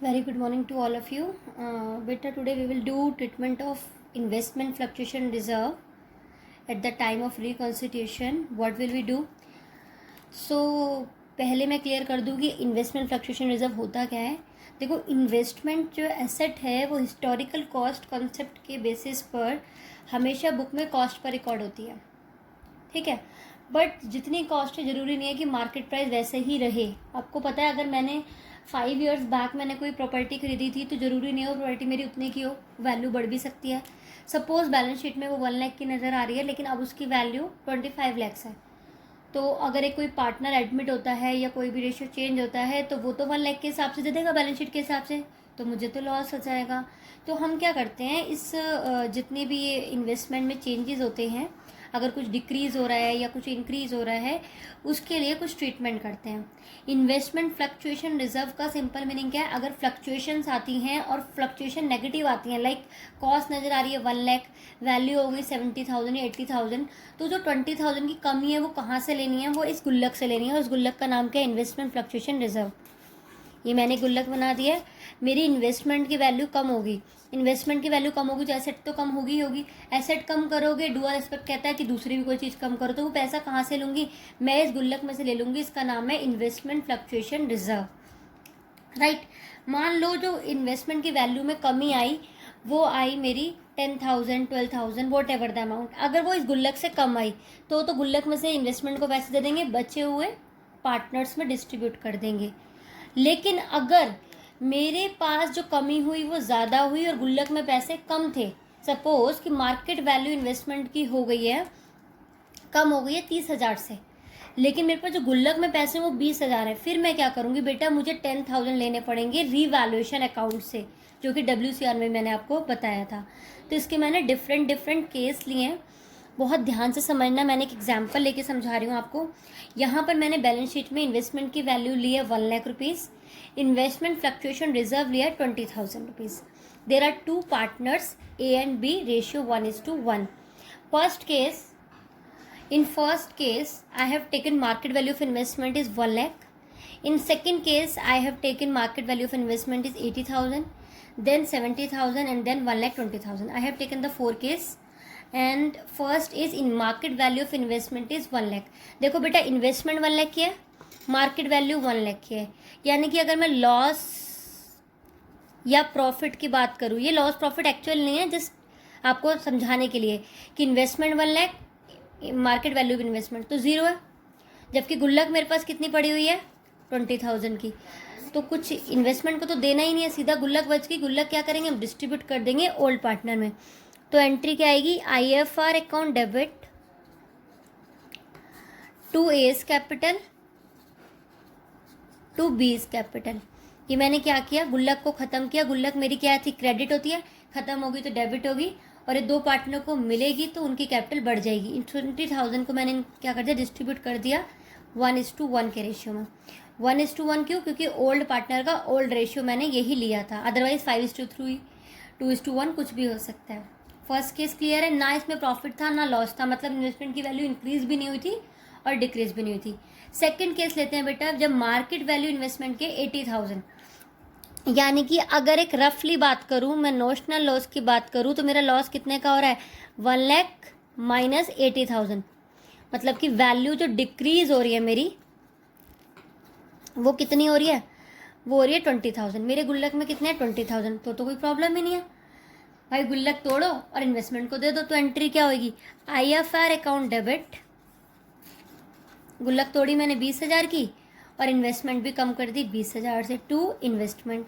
Very good morning to all of you. Beta, today we will do treatment of investment fluctuation reserve at the time of reconstitution. What will we do? So पहले मैं clear कर दूँ कि investment fluctuation reserve होता क्या है. देखो, investment जो एसेट है वो हिस्टोरिकल कॉस्ट कॉन्सेप्ट के बेसिस पर हमेशा बुक में कॉस्ट पर रिकॉर्ड होती है, ठीक है. बट जितनी कॉस्ट है ज़रूरी नहीं है कि मार्केट प्राइस वैसे ही रहे. आपको पता है, अगर मैंने 5 ईयर्स बैक मैंने कोई प्रॉपर्टी खरीदी थी तो ज़रूरी नहीं हो प्रॉपर्टी मेरी उतने की हो, वैल्यू बढ़ भी सकती है. सपोज़ बैलेंस शीट में वो 1 लाख की नज़र आ रही है, लेकिन अब उसकी वैल्यू 25 लैक्स है. तो अगर एक कोई पार्टनर एडमिट होता है या कोई भी रेशियो चेंज होता है तो वो तो 1 लाख के हिसाब से दे देगा बैलेंस शीट के हिसाब से, तो मुझे तो लॉस हो जाएगा. तो हम क्या करते हैं, इस जितने भी ये इन्वेस्टमेंट में चेंजेस होते हैं, अगर कुछ डिक्रीज़ हो रहा है या कुछ इंक्रीज़ हो रहा है, उसके लिए कुछ ट्रीटमेंट करते हैं. इन्वेस्टमेंट फ्लक्चुएशन रिजर्व का सिंपल मीनिंग क्या है, अगर फ्लक्चुएशंस आती हैं और फ्लक्चुएशन नेगेटिव आती हैं, लाइक कॉस्ट नज़र आ रही है 1 लाख, वैल्यू हो गई 70,000 या 80,000, तो जो 20,000 की कमी है वो कहाँ से लेनी है, वो इस गुल्लक से लेनी है. और इस गुल्लक का नाम क्या है, इन्वेस्टमेंट फ्लक्चुएशन रिजर्व. ये मैंने गुल्लक बना दिया है. मेरी इन्वेस्टमेंट की वैल्यू कम होगी, इन्वेस्टमेंट की वैल्यू कम होगी तो एसेट तो कम होगी ही होगी. एसेट कम करोगे, डुअल एस्पेक्ट कहता है कि दूसरी भी कोई चीज़ कम करो, तो वो पैसा कहाँ से लूँगी, मैं इस गुल्लक में से ले लूँगी. इसका नाम है इन्वेस्टमेंट फ्लक्चुएशन रिजर्व, राइट. मान लो जो इन्वेस्टमेंट की वैल्यू में कमी आई, वो आई मेरी 10,000, 12,000, वॉट एवर द अमाउंट. अगर वो इस गुल्लक से कम आई तो गुल्लक में से इन्वेस्टमेंट को पैसे दे देंगे, बचे हुए पार्टनर्स में डिस्ट्रीब्यूट कर देंगे. लेकिन अगर मेरे पास जो कमी हुई वो ज़्यादा हुई और गुल्लक में पैसे कम थे, सपोज कि मार्केट वैल्यू इन्वेस्टमेंट की हो गई है, कम हो गई है 30,000 से, लेकिन मेरे पास जो गुल्लक में पैसे वो 20,000 है, फिर मैं क्या करूँगी बेटा, मुझे 10,000 लेने पड़ेंगे रीवैल्यूएशन अकाउंट से, जो कि WCR में मैंने आपको बताया था. तो इसके मैंने डिफरेंट केस लिए हैं, बहुत ध्यान से समझना. मैंने एक एग्जाम्पल लेके समझा रही हूँ आपको. यहाँ पर मैंने बैलेंस शीट में इन्वेस्टमेंट की वैल्यू ली है 1 lakh rupees, investment fluctuation reserve लिया है 20,000 rupees. There are 2 partners A and B, ratio 1:1. In first case I have taken market value of investment is 1 lakh. In second case I have taken market value of investment is 80,000, then 70,000, and then 1,20,000. I have taken the 4 case. And first is in market value of investment is 1 lakh. देखो बेटा, investment 1 lakh की है, market value 1 lakh की है. यानी कि अगर मैं लॉस या प्रॉफिट की बात करूँ, ये लॉस प्रॉफिट एक्चुअल नहीं है, जस्ट आपको समझाने के लिए कि investment 1 lakh, market value of investment तो 0 है, जबकि गुल्लक मेरे पास कितनी पड़ी हुई है 20,000 की. तो कुछ इन्वेस्टमेंट को तो देना ही नहीं है, सीधा गुल्लक बच गई. गुल्लक क्या करेंगे, हम डिस्ट्रीब्यूट कर देंगे ओल्ड पार्टनर में. तो एंट्री क्या आएगी, IFR account debit to A's capital to B's capital. ये मैंने क्या किया, गुल्लक को ख़त्म किया. गुल्लक मेरी क्या थी, क्रेडिट होती है, ख़त्म होगी तो डेबिट होगी, और ये 2 पार्टनर को मिलेगी तो उनकी कैपिटल बढ़ जाएगी. इन 20,000 को मैंने क्या कर दिया, डिस्ट्रीब्यूट कर दिया 1:1 के रेशियो में. 1:1 क्यों, क्योंकि ओल्ड पार्टनर का ओल्ड रेशियो मैंने यही लिया था, अदरवाइज 5:3, 2:1 कुछ भी हो सकता है. फर्स्ट केस क्लियर है ना, इसमें प्रॉफिट था ना लॉस था, मतलब इन्वेस्टमेंट की वैल्यू इंक्रीज भी नहीं हुई थी और डिक्रीज भी नहीं हुई थी. सेकंड केस लेते हैं बेटा, जब मार्केट वैल्यू इन्वेस्टमेंट के 80,000, यानी कि अगर एक रफली बात करूं, मैं नोशनल लॉस की बात करूं, तो मेरा लॉस कितने का हो रहा है, 1 लाख माइनस 80,000. मतलब कि वैल्यू जो डिक्रीज हो रही है मेरी, वो कितनी हो रही है, वो हो रही है 20,000. मेरे गुल्लक में कितने हैं 20,000, तो कोई प्रॉब्लम ही नहीं है भाई, गुल्लक तोड़ो और इन्वेस्टमेंट को दे दो. तो एंट्री क्या होगी, IFR अकाउंट डेबिट, गुल्लक तोड़ी मैंने 20,000 की और इन्वेस्टमेंट भी कम कर दी 20,000 से, टू इन्वेस्टमेंट.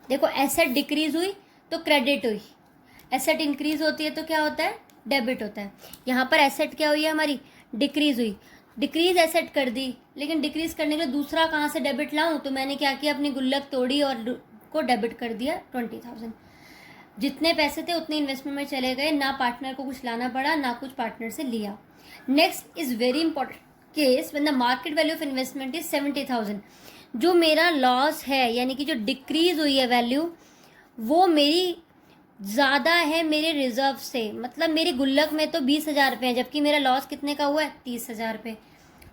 देखो, एसेट डिक्रीज हुई तो क्रेडिट हुई, एसेट इंक्रीज होती है तो क्या होता है, डेबिट होता है. यहाँ पर एसेट क्या हुई है हमारी, डिक्रीज हुई, डिक्रीज एसेट कर दी, लेकिन डिक्रीज करने के लिए दूसरा कहाँ से डेबिट लाऊं, तो मैंने क्या किया, अपनी गुल्लक तोड़ी और को डेबिट कर दिया 20,000. जितने पैसे थे उतने इन्वेस्टमेंट में चले गए, ना पार्टनर को कुछ लाना पड़ा ना कुछ पार्टनर से लिया. Next is very important case when the market value of investment is 70,000. जो मेरा लॉस है, यानी कि जो डिक्रीज हुई है वैल्यू, वो मेरी ज़्यादा है मेरे रिजर्व से. मतलब मेरी गुल्लक में तो 20,000 रुपये है, जबकि मेरा लॉस कितने का हुआ है 30,000 रुपये.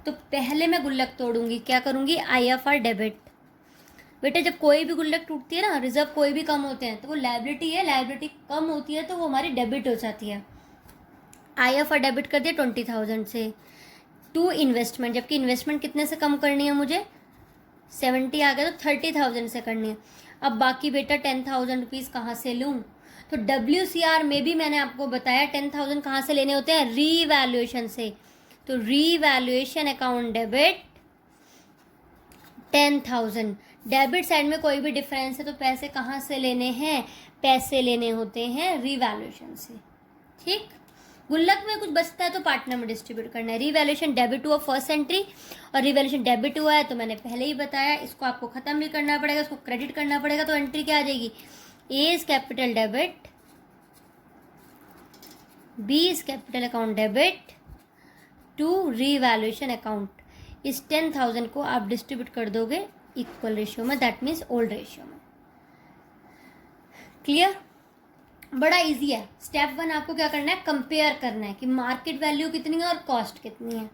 तो पहले मैं गुल्लक तोड़ूंगी, क्या करूंगी, IFR डेबिट. बेटा जब कोई भी गुल्लक टूटती है ना, रिजर्व कोई भी कम होते हैं, तो वो लायबिलिटी है, लायबिलिटी कम होती है तो वो हमारी डेबिट हो जाती है। IFR डेबिट कर दिया 20,000 से टू इन्वेस्टमेंट, जबकि इन्वेस्टमेंट कितने से कम करनी है मुझे, 70 आ गया तो 30,000 से करनी है। अब बाकी बेटा 10,000 रुपीज़ कहाँ से लूँ, तो WCR में भी मैंने आपको बताया 10,000 कहाँ से लेने होते हैं, रीवैल्यूएशन से। तो revaluation account debit 10,000, debit side में कोई भी डिफरेंस है तो पैसे कहाँ से लेने हैं, पैसे लेने होते हैं रीवैल्यूएशन से। ठीक, गुल्लक में कुछ बचता है तो पार्टनर में डिस्ट्रीब्यूट करना है। रीवैल्यूएशन डेबिट हुआ फर्स्ट एंट्री, और रीवैल्यूएशन डेबिट हुआ है तो मैंने पहले ही बताया इसको आपको खत्म भी करना पड़ेगा, इसको क्रेडिट करना पड़ेगा। तो एंट्री क्या आ जाएगी, A is capital debit, B is capital account debit to revaluation account. इस 10,000 को आप डिस्ट्रीब्यूट कर दोगे इक्वल रेशियो में, दैट मीन्स ओल्ड रेशियो में। क्लियर, बड़ा इजी है। स्टेप 1 आपको क्या करना है, कंपेयर करना है कि मार्केट वैल्यू कितनी है और कॉस्ट कितनी है।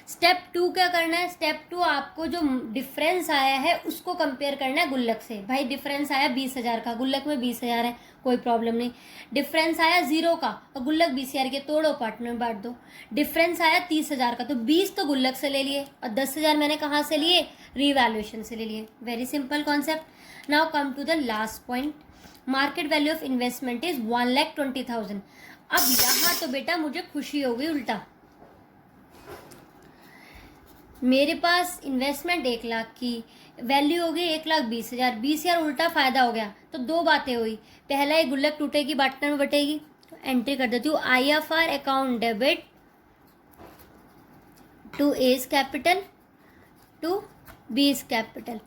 स्टेप 2 क्या करना है, स्टेप 2 आपको जो डिफरेंस आया है उसको कंपेयर करना है गुल्लक से। भाई डिफरेंस आया 20,000 का, गुल्लक में 20,000 है, कोई प्रॉब्लम नहीं। डिफरेंस आया 0 का और गुल्लक 20,000 के, तोड़ो पार्टनर में बांट दो। डिफरेंस आया 30,000 का, तो 20 तो गुल्लक से ले लिए और 10,000 मैंने कहाँ से लिए, रीवैल्यूएशन से ले लिए। Very simple concept. Now come to the last point, market value of investment is 1,20,000। अब यहाँ तो बेटा मुझे खुशी हो गई उल्टा, मेरे पास इन्वेस्टमेंट 1 लाख की, वैल्यू हो गई 1,20,000, 20,000 उल्टा फायदा हो गया। तो 2 बातें हुई, पहला ये गुल्लक टूटेगी पार्टनर में बटेगी। तो एंट्री कर देती हूँ, IFR account debit to A's capital to B's capital.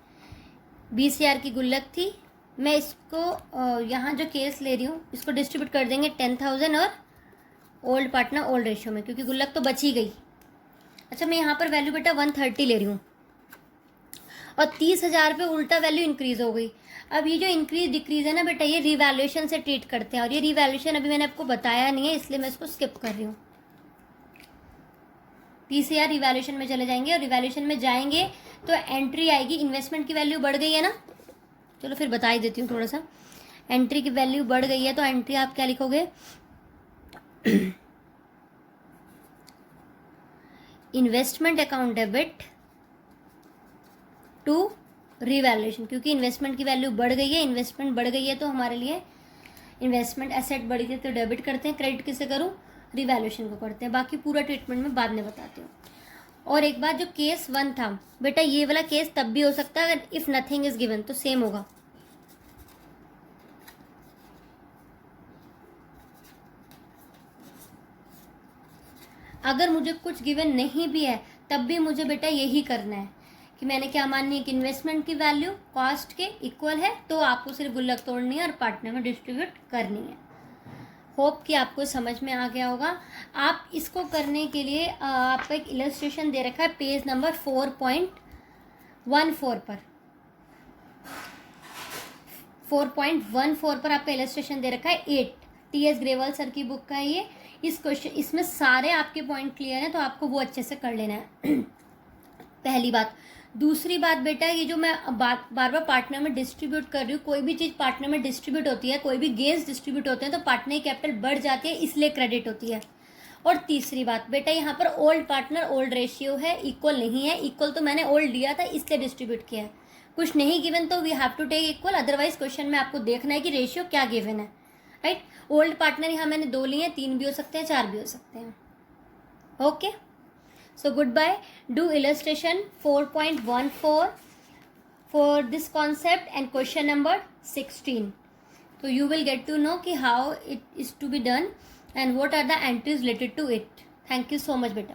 20,000 की गुल्लक थी, मैं इसको यहाँ जो केस ले रही हूँ इसको डिस्ट्रीब्यूट कर देंगे 10,000 और ओल्ड पार्टनर ओल्ड रेशियो में, क्योंकि गुल्लक तो बची गई। अच्छा, मैं यहाँ पर वैल्यू बेटा 130 ले रही हूँ और 30,000 पे उल्टा वैल्यू इंक्रीज हो गई। अब ये जो इंक्रीज डिक्रीज है ना बेटा, ये रिवैल्यूएशन से ट्रीट करते हैं, और ये रिवैल्यूएशन अभी मैंने आपको बताया नहीं है इसलिए मैं इसको स्किप कर रही हूँ। 30,000 रिवैल्यूएशन में चले जाएंगे, और रिवैल्यूएशन में जाएंगे तो एंट्री आएगी, इन्वेस्टमेंट की वैल्यू बढ़ गई है ना, चलो फिर बता ही देती हूँ थोड़ा सा। एंट्री की वैल्यू बढ़ गई है तो एंट्री आप क्या लिखोगे, investment account debit to revaluation, क्योंकि इन्वेस्टमेंट की वैल्यू बढ़ गई है, इन्वेस्टमेंट बढ़ गई है तो हमारे लिए इन्वेस्टमेंट एसेट बढ़ गई तो डेबिट करते हैं, क्रेडिट किसे करूँ, रिवैल्यूएशन को करते हैं। बाकी पूरा ट्रीटमेंट में बाद में बताती हूँ। और एक बात, जो केस 1 था बेटा, ये वाला केस तब भी हो सकता है अगर इफ नथिंग इज गिवन, तो सेम होगा। अगर मुझे कुछ गिवन नहीं भी है तब भी मुझे बेटा यही करना है कि मैंने क्या माननी है कि इन्वेस्टमेंट की वैल्यू कॉस्ट के इक्वल है, तो आपको सिर्फ गुल्लक तोड़नी है और पार्टनर में डिस्ट्रीब्यूट करनी है। होप कि आपको समझ में आ गया होगा। आप इसको करने के लिए आपका एक इलस्ट्रेशन दे रखा है पेज नंबर 4.14 पर, 4.14 पर आपका इलस्ट्रेशन दे रखा है 8, TS ग्रेवाल सर की बुक का है ये। इस क्वेश्चन, इसमें सारे आपके पॉइंट क्लियर हैं तो आपको वो अच्छे से कर लेना है। पहली बात। दूसरी बात बेटा, ये जो मैं बार बार पार्टनर में डिस्ट्रीब्यूट कर रही हूँ, कोई भी चीज़ पार्टनर में डिस्ट्रीब्यूट होती है, कोई भी गेन्स डिस्ट्रीब्यूट होते हैं तो पार्टनर की कैपिटल बढ़ जाती है, इसलिए क्रेडिट होती है। और तीसरी बात बेटा, यहाँ पर ओल्ड पार्टनर ओल्ड रेशियो है, इक्वल नहीं है। इक्वल तो मैंने ओल्ड लिया था इसलिए डिस्ट्रीब्यूट किया है, कुछ नहीं गिवन तो we have to take equal, otherwise question में आपको देखना है कि रेशियो क्या गिवन है, राइट। ओल्ड पार्टनर यहाँ मैंने 2 लिए हैं, 3 भी हो सकते हैं, 4 भी हो सकते हैं। Okay, so goodbye. Do illustration 4.14 for this concept and question number 16. So you will get to know ki how it is to be done and what are the entries related to it. Thank you so much beta.